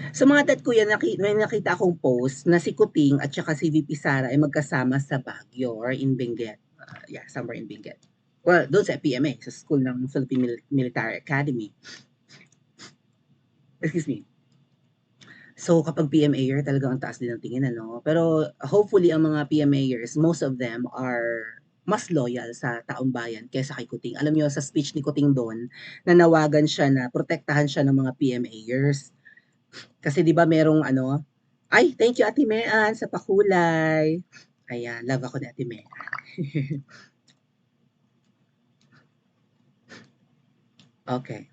Sa mga tet kuya, may nakita akong post na si Kuting at saka si VP Sara ay magkasama sa Baguio or in Benguet. Yeah, somewhere in Benguet. Well, doon sa PMA, sa school ng Philippine Military Academy. Excuse me. So, kapag PMAer, talagang ang taas din ng tingin, ano? Pero hopefully, ang mga PMAers, most of them are mas loyal sa taong bayan kaysa kay Kuting. Alam niyo, sa speech ni Kuting doon, nanawagan siya na protektahan siya ng mga PMAers. Kasi 'di ba merong ano, ay thank you Ate Mean sa pakulay. Ayan, love ako ni Ate Mean. Okay.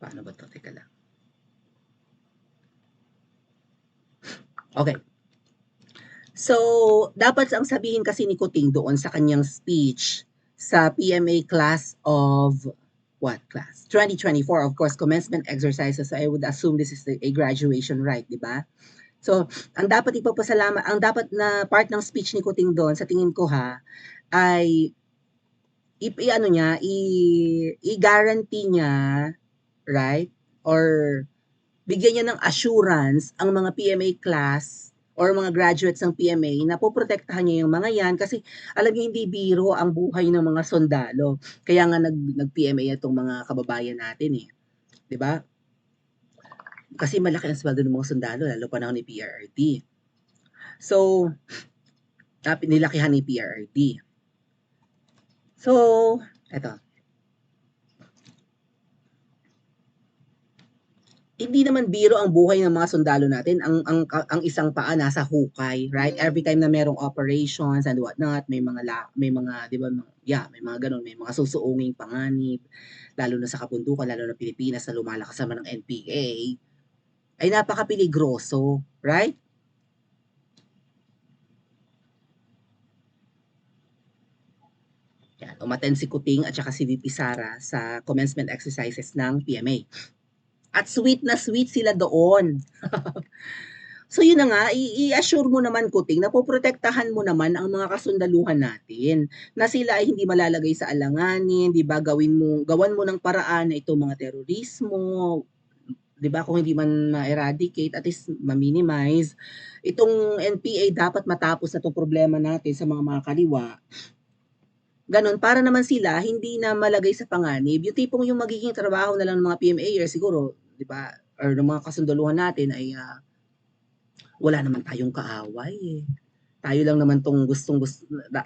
Paano ba 'to? Teka lang. Okay. So, dapat ang sabihin kasi ni Kuting doon sa kanyang speech sa PMA class of what class? 2024, of course, commencement exercises. So I would assume this is a graduation, right, di ba? So, ang dapat ipapasalamat, ang dapat na part ng speech ni Kuting doon, sa tingin ko ha, ay i-ano niya, i-guarantee niya, right? Or bigyan niya ng assurance ang mga PMA class or mga graduates ng PMA na poprotektahan niya yung mga yan kasi alam niyo hindi biro ang buhay ng mga sundalo. Kaya nga nag-PMA itong mga kababayan natin eh. 'Di ba? Kasi malaki ang sweldo ng mga sundalo lalo pa na ni PRRD. So, nilakihan ni PRRD. So, eto, hindi naman biro ang buhay ng mga sundalo natin. Ang isang paa nasa hukay, right? Every time na merong operations and whatnot, may mga 'di ba, yeah, may mga ganun, may mga susuunging panganib lalo na sa kabundukan, lalo na Pilipinas na lumalakas naman ng NPA, ay napakapiligroso, right? Yan, umattend si Kuting at saka si VP Sara sa commencement exercises ng PMA. At sweet na sweet sila doon. So yun na nga, i-assure mo naman Kuting na poprotektahan mo naman ang mga kasundaluhan natin na sila ay hindi malalagay sa alanganin, 'di ba? Gawan mo ng paraan na itong mga terorismo, 'di ba? Kung hindi man ma-eradicate, at least ma-minimize. Itong NPA dapat matapos na 'tong problema natin sa mga kaliwa. Ganon, para naman sila hindi na malagay sa panganib. Yung tipong yung magiging trabaho na lang ng mga PMAers siguro, 'di ba? Or ng mga kasundaluhan natin ay wala naman tayong kaaway eh. Tayo lang naman tong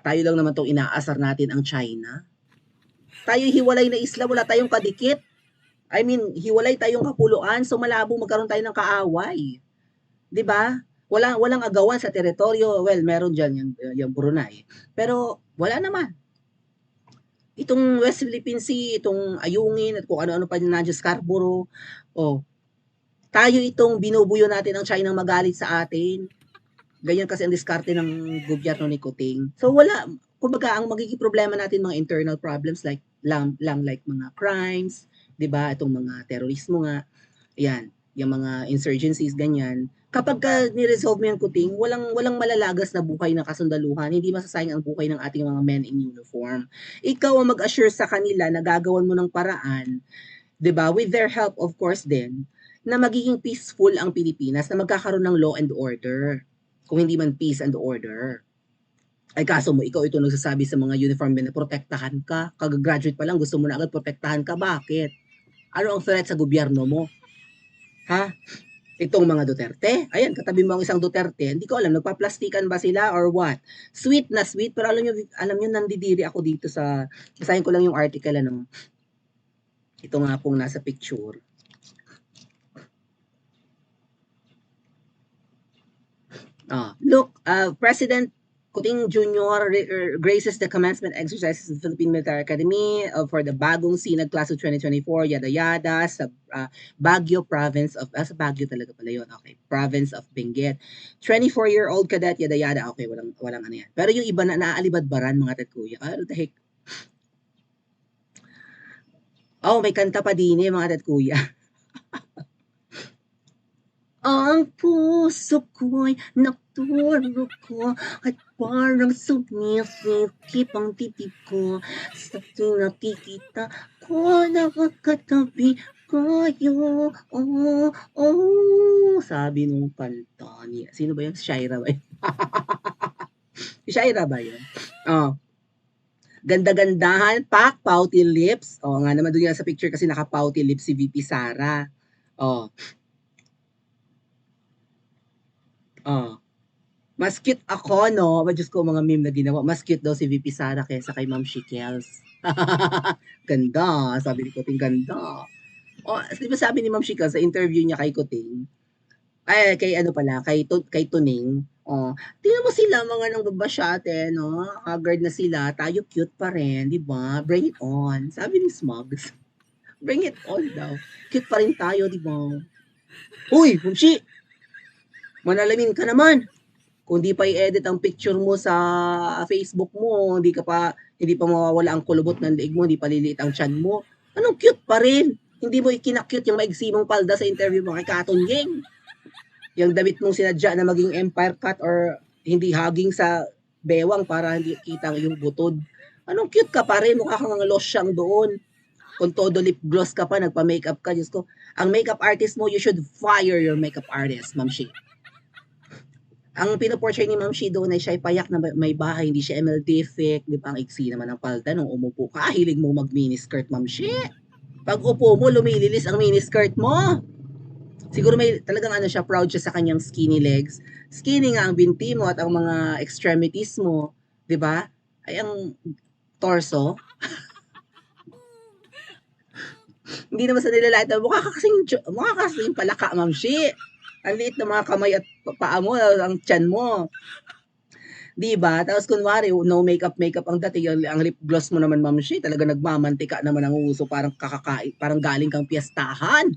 tayo lang naman tong inaasar natin ang China. Tayo hiwalay na isla, wala tayong kadikit. I mean, hiwalay tayong kapuluan, so malabo magkaroon tayo ng kaaway. 'Di ba? Walang agawan sa teritoryo. Well, meron diyan yung Brunei. Pero wala naman. Itong West Philippine Sea, itong Ayungin at kung ano-ano pa nandiyan, Scarborough. Oh, tayo itong binubuyo natin ang China magalit sa atin. Ganyan kasi ang diskarte ng gobyerno ni Kuting. So wala, kumbaga ang magiging problema natin mga internal problems like mga crimes, 'di ba? Itong mga terorismo nga. Yan, yung mga insurgencies ganyan. Kapag ni-resolve mo yung Kuting, walang malalagas na buhay ng kasundaluhan, hindi masasayang ang buhay ng ating mga men in uniform. Ikaw ang mag-assure sa kanila na gagawan mo ng paraan, 'di ba? With their help of course din, na magiging peaceful ang Pilipinas, na magkakaroon ng law and order. Kung hindi man peace and order. Ay kaso mo, ikaw ito nagsasabi sa mga uniform men na protektahan ka. Kag-graduate pa lang, gusto mo na agad protektahan ka. Bakit? Ano ang threat sa gobyerno mo? Ha? Itong mga Duterte? Ayan, katabi mo ang isang Duterte. Hindi ko alam, nagpa-plastikan ba sila or what? Sweet na sweet, pero alam nyo, nandidiri ako dito sa, basahin ko lang yung article, ano. Ito nga pong nasa picture. Look, President Kuting Jr. Graces the commencement exercises of the Philippine Military Academy for the bagong Sinag Class of 2024, yada yada, sa Baguio Province of, sa Baguio talaga pala yun, okay, Province of Benguet. 24-year-old cadet, yada yada, okay, walang ano yan. Pero yung iba na naaalibadbaran, mga tetkuya, what the heck? Oh, may kanta pa din eh, mga tetkuya. Ang puso ko'y Turo ko at parang sumisikip ang titig ko sa nakikita ko nakakatabi kayo. Oh, oh, sabi nung kanta niya. Sino ba yun? Shaira ba yun? Shaira ba yun? Oh, ganda-gandahan, pak, pouty lips. Oh, nga naman doon yan sa picture kasi naka-pouty lips si VP Sara. Oh, oh. Mas cute ako, no? Diyos ko, mga meme na ginawa. Mas cute daw si VP Sara kaysa kay Ma'am Shikels. Ganda. Sabi ni Kuting, ganda. O, di ba sabi ni Ma'am Shikels sa interview niya kay Kuting, ay, kay ano pala, kay Tuning, oh, tingnan mo sila, mga nang babasyate, no? Haggard na sila, tayo cute pa rin, di ba? Bring it on. Sabi ni Smugs, bring it on daw. Cute pa rin tayo, di ba? Uy, Mumshi, manalamin ka naman. Kung di pa i-edit ang picture mo sa Facebook mo, hindi pa mawawala ang kulubot ng leeg mo, hindi pa liliit ang tiyan mo. Anong cute pa rin? Hindi mo ikinakyut yung maigsi mong palda sa interview mo kay Katon Yeng. Yung damit mong sinadya na maging empire cut or hindi hugging sa bewang para hindi kita yung butod. Anong cute ka pa rin? Mukha kang losyang doon. Kung todo lip gloss ka pa, nagpa-makeup ka. Diyos ko, ang makeup artist mo, you should fire your makeup artist, Ma'am Shi. Ang pinoportray ni Ma'am Shi doon ay siya'y payak na may bahay, hindi siya MLTFic, di ba? Ang iksi naman ng palda nung umupo ka. Hilig mo mag-miniskirt, Ma'am Shi. Pag upo mo, lumililis ang miniskirt mo. Siguro may talagang ano siya, proud siya sa kanyang skinny legs. Skinny nga ang binti mo at ang mga extremities mo, di ba? Ay ang torso. Hindi naman sa nilalait na mukha kasing palaka, Ma'am Shi. Ang liit ng mga kamay at paa mo, ang tiyan mo. Di ba? Tapos kunwari, no makeup ang dating, ang lip gloss mo naman, Ma'am Shi, talaga nagmamantika naman ang uso, parang kakakain, parang galing kang piyestahan.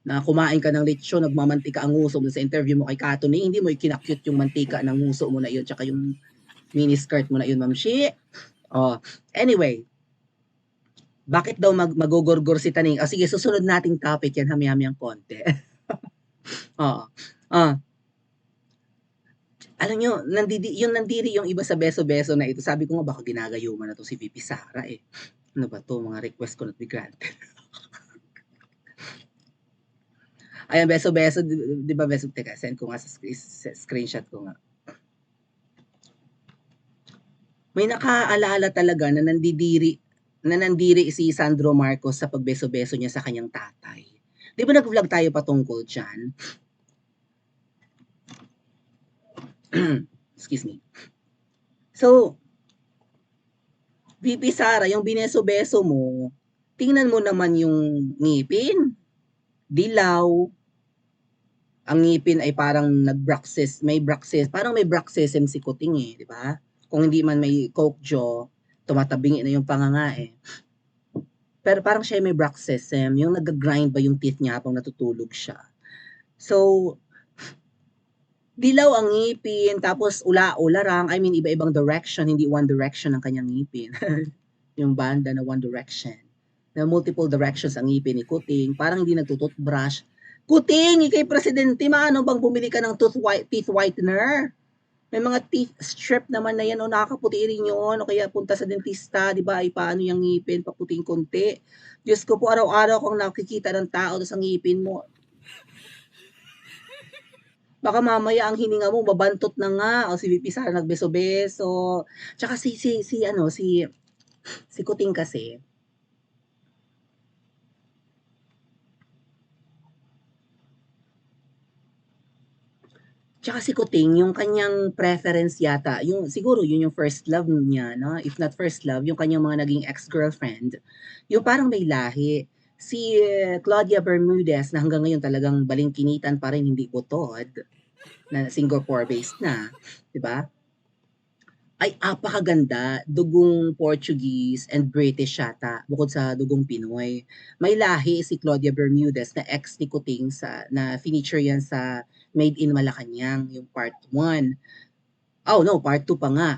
Na kumain ka ng lechon, nagmamantika ang uso mo sa interview mo kay Kato ni, hindi mo ikinakyut yung mantika ng uso mo na yun, tsaka yung mini skirt mo na yun, Ma'am Shi. Oh, anyway, bakit daw magugurgur si Taning? Oh, sige, susunod nating topic yan, hami-hami ang konti. Oo. Ah, alam nyo, nandiri yung iba sa beso-beso na ito. Sabi ko nga, baka ginagayuman na to si VP Sara eh. Ano ba to? Mga request ko not be granted. Ayan, beso-beso. Di ba beso? Teka, send ko nga sa screenshot ko nga. May nakaalala talaga na nandiri si Sandro Marcos sa pagbeso-beso niya sa kanyang tatay. Di ba nag-vlog tayo patungkol dyan? Excuse me. So, VP Sara, yung bineso-beso mo, tingnan mo naman yung ngipin. Dilaw. Ang ngipin ay parang parang may bruxism si Kuting eh, di ba? Kung hindi man may coke jaw, tumatabingi na yung panganga eh. Pero parang siya may bruxism, yung nag-grind ba yung teeth niya habang natutulog siya. So, dilaw ang ngipin, tapos ula-ularang, I mean, iba-ibang direction, hindi one direction ang kanyang ngipin. Yung banda na One Direction. Na multiple directions ang ngipin ni Kuting, parang hindi nagtututbrush. Kuting, ikay presidente, maano bang bumili ka ng teeth whitener? May mga teeth strip naman na yan, o nakakaputi rin yun, o kaya punta sa dentista, di ba, ay paano yung ngipin, paputing konti. Diyos ko po, araw-araw kung nakikita ng tao sa ngipin mo, baka mamaya ang hininga mo mabantot na nga, o si VP Sara nagbeso-beso. Tsaka si Kuting kasi, tsaka si Kuting, yung kanyang preference yata, siguro yun yung first love niya, no? If not first love, yung kanyang mga naging ex-girlfriend, yung parang may lahi. Si Claudia Bermudez, na hanggang ngayon talagang balingkinitan pa rin, hindi butod, na Singapore-based na, di ba? Ay apakaganda, dugong Portuguese and British yata, bukod sa dugong Pinoy. May lahi si Claudia Bermudez na ex ni Kuting na feature yan sa Made in Malacanang, yung part 1. Oh no, part 2 pa nga.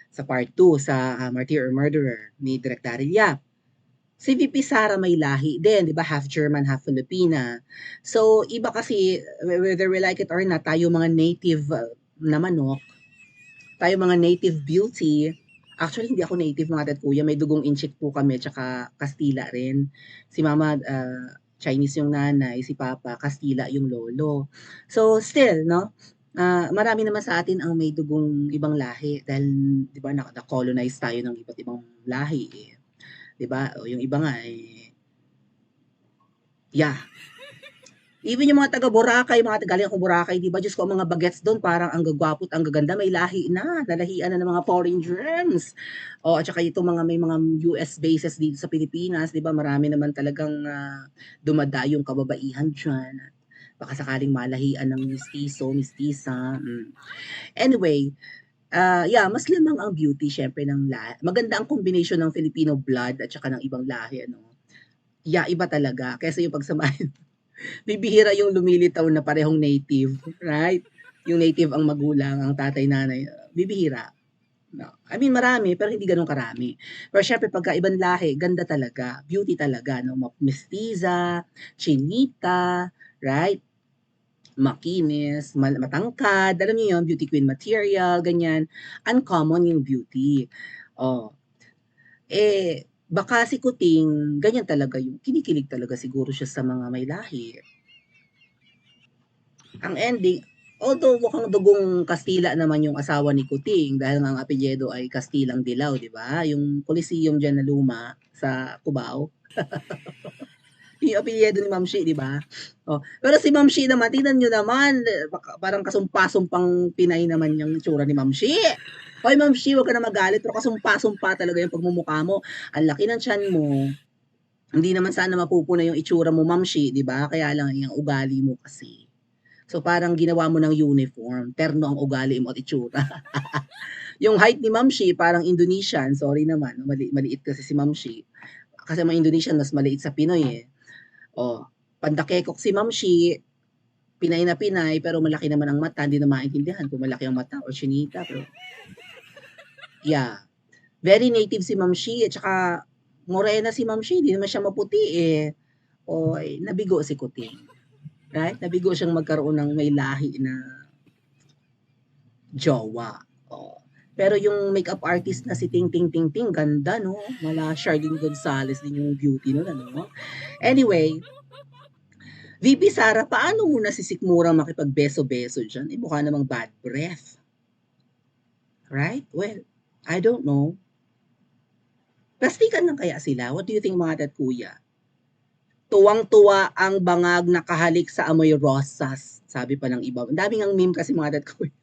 Sa part 2, sa Martyr or Murderer ni Direk Daryl Yap. Si VP Sara may lahi din, di ba? Half German, half Filipina. So, iba kasi, whether we like it or not, tayo mga native na manok. Tayo mga native beauty, actually hindi ako native mga dad kuya, may dugong inchik po kami tsaka Kastila rin. Si mama, Chinese yung nanay, si papa Kastila yung lolo. So still 'no, marami naman sa atin ang may dugong ibang lahi dahil 'di ba na-colonize tayo ng iba't ibang lahi, eh, 'di ba? O yung iba nga, eh, yeah. Even yung mga taga Boracay, mga galing akong Boracay, 'di ba? Diyos ko, ang mga bagets do'n parang ang gagwapo at ang gaganda, may lahi na, nalahian na ng mga foreign germs. O at saka itong mga may mga US bases dito sa Pilipinas, 'di ba? Marami naman talagang dumadayong kababaihan diyan. Baka sakaling malahian ng mistiso, mistisa. Anyway, yeah, mas lamang ang beauty syempre ng lahi. Maganda ang combination ng Filipino blood at saka ng ibang lahi, ano. Yeah, iba talaga kaysa yung pagsamahin. Bibihira yung lumilitaw na parehong native, right? Yung native ang magulang, ang tatay, nanay, bibihira. No. I mean, marami, pero hindi ganun karami. Pero syempre, pagka ibang lahi, ganda talaga, beauty talaga, no? Mestiza, chinita, right? Makinis, matangkad, alam niyo yun, beauty queen material, ganyan. Uncommon yung beauty. Oh, baka si Kuting, ganyan talaga yung kinikilig talaga siguro siya sa mga may lahi. Ang ending, although mukhang dugong Kastila naman yung asawa ni Kuting dahil nga ang apelyido ay Kastilang Dilaw, 'di ba? Yung Coliseum diyan na luma sa Cubao. Yung apelyido ni Ma'am Shi, 'di ba? Oh, pero si Ma'am Shi naman, tingnan niyo naman, parang kasumpa-sumpang Pinay naman yung itsura ni Ma'am Shi. Hoy Ma'am Shi, wag ka na magalit, pero kasumpa-sumpa talaga yung pagmumukha mo. Ang laki ng tiyan mo. Hindi naman sana mapupuna yung itsura mo, Ma'am Shi, 'di ba? Kaya lang yung ugali mo kasi. So parang ginawa mo ng uniform, terno ang ugali mo at itsura. Yung height ni Ma'am Shi parang Indonesian, sorry naman, maliit kasi si Ma'am Shi. Kasi mga Indonesian mas maliit sa Pinoy eh. Oh, pandakekok si Ma'am Shi, Pinay na Pinay, pero malaki naman ang mata, hindi na maintindihan kung malaki ang mata or chinita. Pero, yeah, very native si Ma'am Shi, at saka morena si Ma'am Shi, hindi naman siya maputi eh. O, nabigo si Kuting. Right? Nabigo siyang magkaroon ng may lahi na jowa. Oh. Pero yung makeup artist na si Ting Ting Ting Ting, ganda, no? Mala Charlene Gonzalez din yung beauty nun, ano? Anyway, VP Sara, paano mo nasisikmurang makipagbeso-beso dyan? Eh, mukha namang bad breath. Right? Well, I don't know. Plastikan lang kaya sila? What do you think, mga dad kuya? Tuwang-tuwa ang bangag nakahalik sa amoy rosas. Sabi pa ng iba. Ang daming ang meme kasi, mga dad kuya.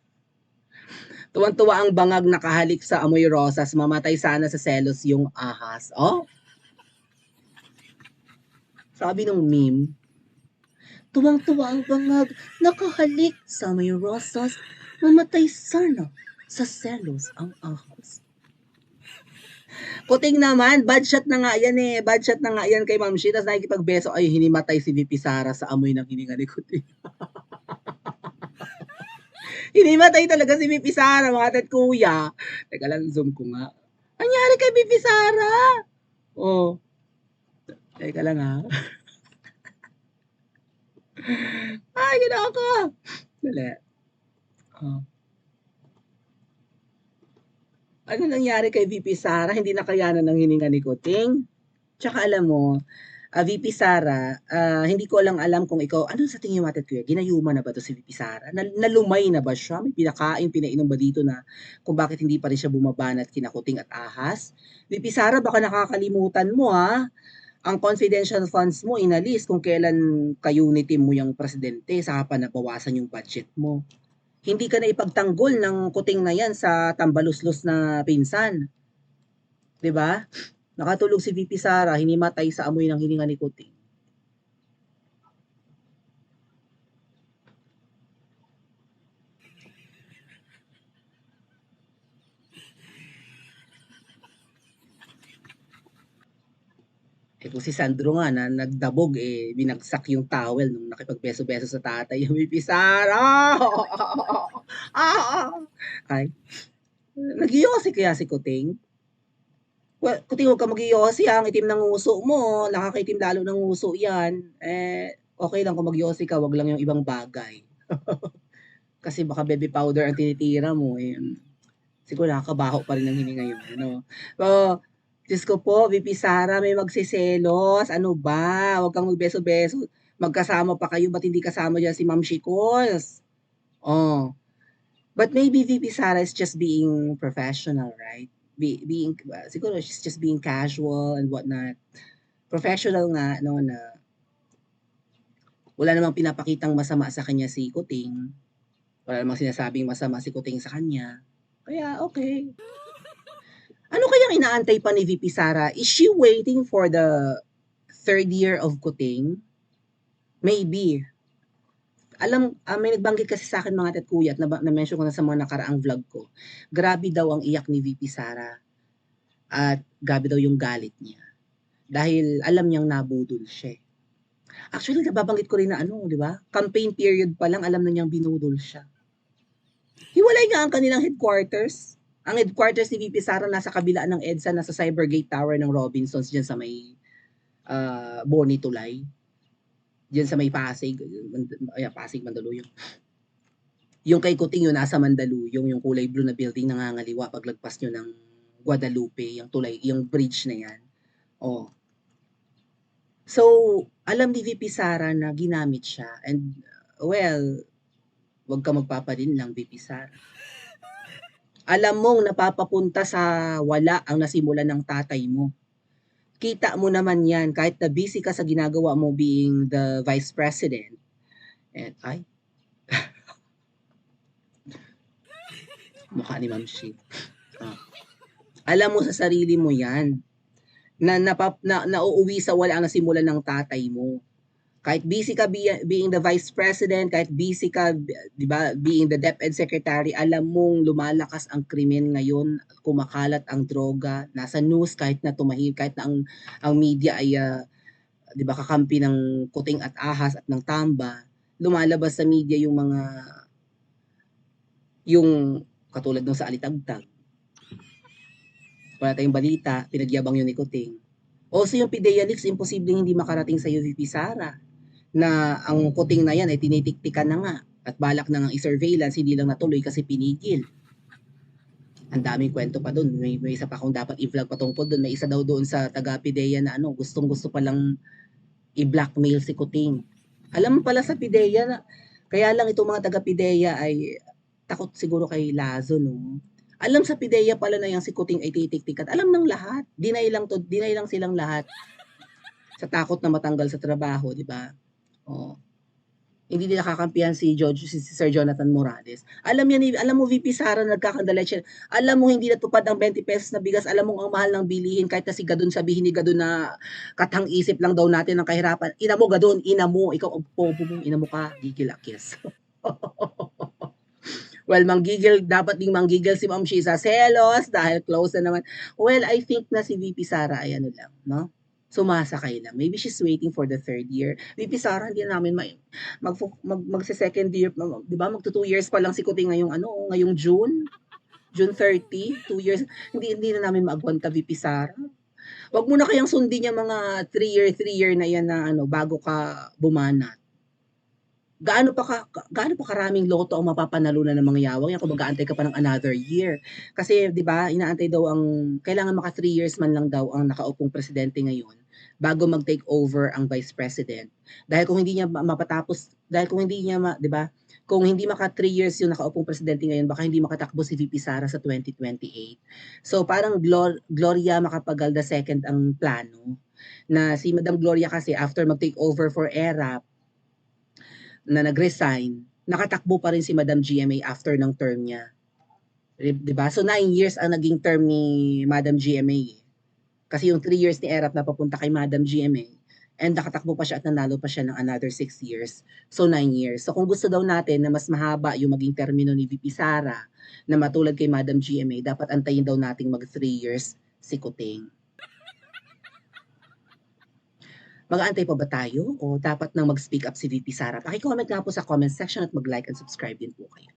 Tuwang-tuwa ang bangag nakahalik sa amoy rosas, mamatay sana sa selos yung ahas. Oh, sabi ng meme, tuwang-tuwa ang bangag nakahalik sa amoy rosas, mamatay sana sa selos ang ahas. Kuting naman, bad shot na nga yan eh. Bad shot na nga yan kay Ma'am Shi. Tapos nakikipagbeso, ay hinimatay si VP Sara sa amoy ng hininga ni Kuting. Hinimatay talaga si VP Sara, mga tat kuya. Teka lang, zoom ko nga. Anyari kay VP Sara? Oh. Teka lang ha. Ay, ginawa ko. Dali. Oh. Ano nangyari kay VP Sara? Hindi nakayanan ng hininga ni Kuting. Tsaka alam mo, VP Sara, hindi ko lang alam kung ikaw, ano sa tingin mo ate kuya, ginayuma na ba to si VP Sara? Nalumay na ba siya? May pinakain, pinainom ba dito na kung bakit hindi pa rin siya bumabanat kina Kuting at ahas? VP Sara, baka nakakalimutan mo ha? Ang confidential funds mo inalis kung kailan ka-unity mo yung presidente, saka pa nabawasan yung budget mo. Hindi ka na ipagtanggol ng Kuting na yan sa tambaluslos na pinsan. 'Di ba? Nakatulog si VP Sara, hinimatay sa amoy ng hininga ni Kuting. Eh kung si Sandro nga na nagdabog, eh binagsak yung towel nung nakipagbeso-beso sa tatay yung VP Sara. Ay, nagyosi kaya si Kuting? Well, Kuting huwag ka magyosi ha, ang itim ng nguso mo, nakakaitim lalo ng nguso yan. Eh, okay lang kung magyosi ka, wag lang yung ibang bagay. Kasi baka baby powder ang tinitira mo, eh, siguro nakakabaho pa rin ng hininga yun, ano. So, Diyos ko po, VP Sara, may magseselos, ano ba? Huwag kang magbeso-beso. Magkasama pa kayo, ba't hindi kasama diyan si Ma'am Shikos? Oh, but maybe VP Sara is just being professional, right? Being siguro she's just being casual and whatnot. Professional nga, no, na wala namang pinapakitang masama sa kanya si Kuting. Wala namang sinasabing masama si Kuting sa kanya. Kaya okay. Ano kayang inaantay pa ni VP Sara? Is she waiting for the third year of Kuting? Maybe. May nagbanggit kasi sa akin mga kuya at na-mention ko na sa mga nakaraang vlog ko. Grabe daw ang iyak ni VP Sara at grabe daw yung galit niya. Dahil alam niyang nabudol siya. Actually, nababanggit ko rin na ano, di ba? Campaign period pa lang, alam na niyang binudol siya. Hiwalay nga ang kanilang headquarters. Ang headquarters ni VP Sara nasa kabila ng EDSA, nasa Cybergate Tower ng Robinsons, dyan sa may Boni Tulay. Dyan sa may Pasig, Pasig, Mandaluyong. Yung kay Kuting yun, nasa Mandaluyong, yung kulay blue na building nangangaliwa paglagpas nyo ng Guadalupe, yung tulay, yung bridge na yan. Oh. So, alam ni VP Sara na ginamit siya and well, wag ka magpapadin lang VP Sara. Alam mong napapapunta sa wala ang nasimulan ng tatay mo. Kita mo naman yan kahit na busy ka sa ginagawa mo being the vice president. And mukha ni Ma'am Shi. Alam mo sa sarili mo yan na nauuwi sa wala ang nasimulan ng tatay mo. Kahit busy ka being the vice president, kahit busy ka, di ba, being the DepEd secretary, alam mong lumalakas ang krimen ngayon, kumakalat ang droga, nasa news kahit na tumahimik, kahit na ang media ay, di ba, kakampi ng Kuting at Ahas at ng Tamba, lumalabas sa media yung katulad nung sa Alitagtag. Wala tayong balita, pinagyabang yun ni Kuting. Also yung PIDEA leaks, imposibleng hindi makarating sa UVP Sara na ang Kuting na yan ay tinitiktikan na nga at balak na ng i-surveillance, hindi lang natuloy kasi pinigil. Ang daming kwento pa doon. May isa pa akong dapat i-vlog patungkol doon. May isa daw doon sa taga-PIDEA na gustong-gusto palang i-blackmail si Kuting. Alam mo pala sa PIDEA na, kaya lang itong mga taga-PIDEA ay takot siguro kay Lazo, no? Alam sa PIDEA pala na yung si Kuting ay titiktikan. Alam ng lahat. Deny lang silang lahat. Sa takot na matanggal sa trabaho, di ba? Oh. Hindi nila kakampihan si Sir Jonathan Morales. Alam mo VP Sara nagkakandala siya. Alam mo hindi natupad ang 20 pesos na bigas. Alam mo ang mahal ng bilihin kahit na si Gadon sabihin ni Gadon na katang isip lang daw natin ng kahirapan. Ina mo Gadon, ina mo, ikaw ang pobo mo, ina mo ka, gigil akis. Well, dapat ding manggigil si Ma'am Shiza selos dahil close na naman. Well, I think na si VP Sara ay ano lang, no? Sumasakay lang. Maybe she's waiting for the third year. VP Sara, hindi na namin magse-second year, di ba? Magto 2 years pa lang si Kuting ngayong June. June 30, 2 years. Hindi na namin maagwanta, VP Sara. Wag mo na kayang sundin yung mga 3 year na yan na bago ka bumanat. Gaano pa karaming loto ang mapapanalunan ng mga yawang yan kung mag-aantay ka pa ng another year. Kasi 'di ba, inaantay daw kailangan maka 3 years man lang daw ang nakaupong presidente ngayon bago mag-take over ang vice president. Dahil kung hindi niya mapatapos, dahil kung hindi niya 'di ba, kung hindi maka 3 years yung nakaupong presidente ngayon, baka hindi makatakbo si VP Sara sa 2028. So parang Gloria Macapagal II ang plano na si Madam Gloria kasi after mag-take over for ERAP na nag-resign, nakatakbo pa rin si Madam GMA after ng term niya. 'Di ba? So 9 years ang naging term ni Madam GMA. Kasi yung 3 years ni ERAP na papunta kay Madam GMA and nakatakbo pa siya at nanalo pa siya ng another 6 years. So 9 years. So kung gusto daw natin na mas mahaba yung maging termino ni VP Sara na matulad kay Madam GMA, dapat antayin daw nating mag 3 years si Kuting. Mag-aantay pa ba tayo o dapat nang mag-speak up si VP Sara? Paki-comment nga po sa comment section at mag-like and subscribe din po kayo.